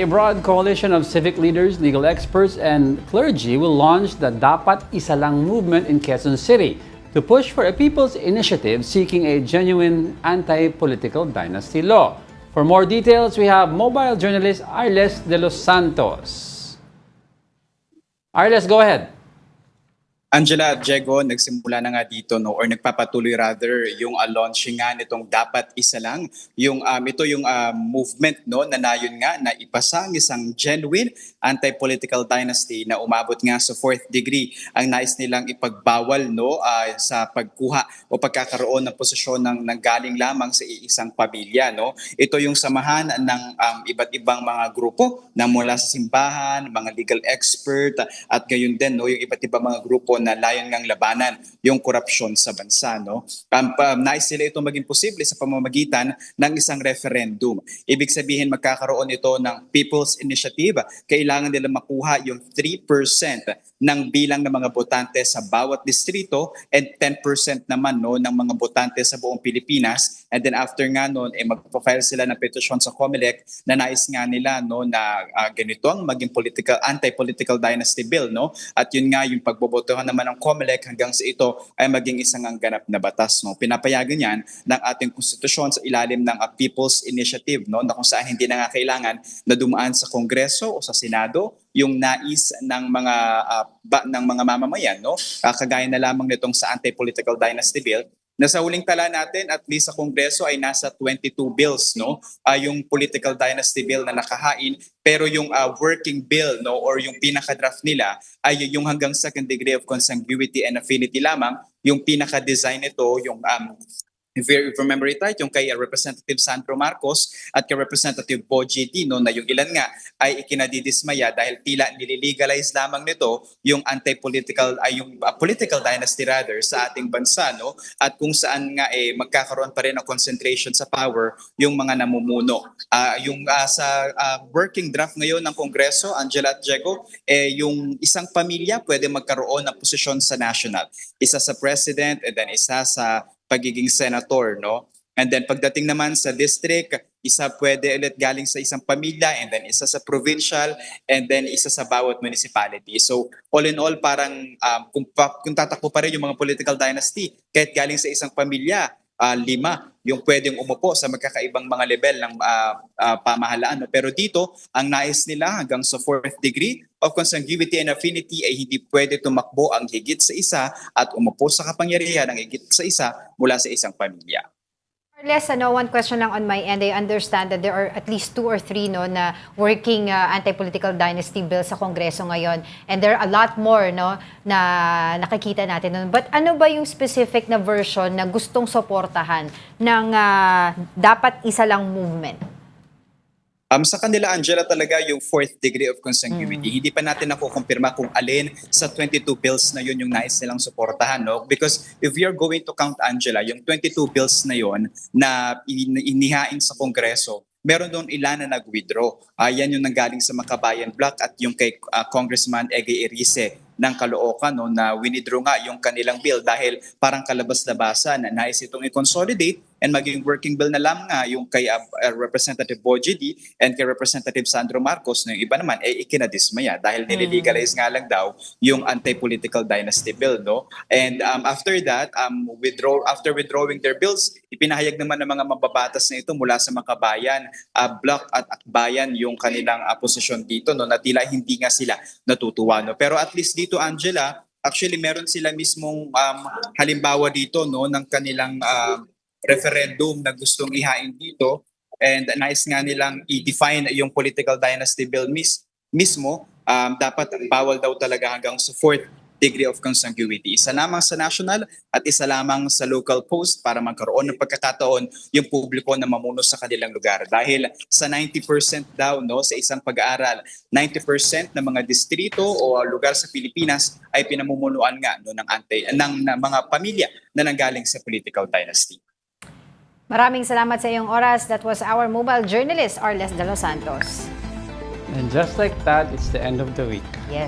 a broad coalition of civic leaders, legal experts, and clergy will launch the Dapat Isa Lang movement in Quezon City to push for a people's initiative seeking a genuine anti-political dynasty law. For more details, we have mobile journalist Arles de los Santos. Arles, go ahead. Angela at Diego, nagsimula na nga dito or nagpapatuloy rather yung launching nga nitong Dapat Isa Lang. Ito yung movement na nayon nga na ipasa ang isang genuine anti-political dynasty na umabot nga sa 4th degree. Ang nais nilang ipagbawal sa pagkuha o pagkakaroon ng posisyon ng galing lamang sa iisang pamilya. Ito yung samahan ng iba't ibang mga grupo na mula sa simbahan, mga legal expert at gayon din yung iba't ibang mga grupo na layon ngang labanan yung korupsyon sa bansa. Nais sila ito maging posible sa pamamagitan ng isang referendum. Ibig sabihin magkakaroon ito ng People's Initiative. Kailangan nila makuha yung 3% ng bilang ng mga botante sa bawat distrito and 10% naman ng mga botante sa buong Pilipinas. And then after nga magpo-file sila ng petisyon sa COMELEC na nais nga nila na ganito ang maging anti-political dynasty bill. At yun nga yung pagbobotohan naman ng COMELEC hanggang sa ito ay maging isang ganap na batas. Pinapayagan yan ng ating konstitusyon sa ilalim ng People's Initiative na kung saan hindi na nga kailangan na dumaan sa Kongreso o sa Senado yung nais ng mga mamamayan, kagaya na lamang nitong sa anti-political dynasty bill. Nasa huling tala natin, at least sa Kongreso ay nasa 22 bills, yung political dynasty bill na nakahain, pero yung working bill or yung pinaka-draft nila ay yung hanggang second degree of consanguinity and affinity lamang. Yung pinaka-design nito, yung if you remember it right, yung kay Representative Sandro Marcos at kay Representative Bogie Dino na yung ilan nga ay ikinadidismaya dahil tila nililegalize lamang nito yung anti-political yung political dynasty rather sa ating bansa, at kung saan nga magkakaroon pa rin ng concentration sa power yung mga namumuno. Sa working draft ngayon ng Kongreso, Angela at Diego, yung isang pamilya pwede magkaroon ng posisyon sa national. Isa sa president and then isa sa pagiging senator, And then pagdating naman sa district, isa pwede ulit galing sa isang pamilya and then isa sa provincial and then isa sa bawat municipality. So all in all parang kung tatakbo pa rin yung mga political dynasty, kahit galing sa isang pamilya, 5 yung pwedeng umupo sa magkakaibang mga level ng pamahalaan. Pero dito, ang nais nila hanggang sa 4th degree of consanguinity and affinity ay hindi pwede tumakbo ang higit sa isa at umupo sa kapangyarihan ng higit sa isa mula sa isang pamilya. Arles, one question lang on my end. I understand that there are at least 2 or 3 na working anti-political dynasty bills sa Kongreso ngayon. And there are a lot more na nakikita natin nun. But ano ba yung specific na version na gustong suportahan ng Dapat Isa Lang movement? Sa kanila, Angela, talaga yung 4th degree of consanguinity. Hindi pa natin nakukumpirma kung alin sa 22 bills na yun yung nais nilang suportahan. Because if we are going to count, Angela, yung 22 bills na yun na inihain sa Kongreso, meron doon ilan na nag-withdraw. Yan yung nanggaling sa Makabayan Bloc at yung kay Congressman Ege Erice ng Caloocan na winidraw nga yung kanilang bill dahil parang kalabas-labasan na nais itong i-consolidate and maging working bill na lang nga yung kay Representative Bogie D and kay Representative Sandro Marcos na yung iba naman ikinadismaya dahil nililegalize nga lang daw yung anti-political dynasty bill. And after that, after withdrawing their bills, ipinahayag naman ng mga mababatas na ito mula sa Makabayan Bloc at Akbayan yung kanilang posisyon dito na tila hindi nga sila natutuwa. Pero at least dito, Angela, actually meron sila mismong halimbawa dito ng kanilang referendum na gustong ihain dito and nais nga nilang i-define yung political dynasty bill mismo. Dapat bawal daw talaga hanggang sa 4th degree of consanguinity. Isa lamang sa national at isa lamang sa local post para magkaroon ng pagkakataon yung publiko na mamuno sa kanilang lugar. Dahil sa 90% daw sa isang pag-aaral, 90% ng mga distrito o lugar sa Pilipinas ay pinamumunuan nga ng mga pamilya na nanggaling sa political dynasty. Maraming salamat sa iyong oras. That was our mobile journalist, Arles de los Santos. And just like that, it's the end of the week. Yes.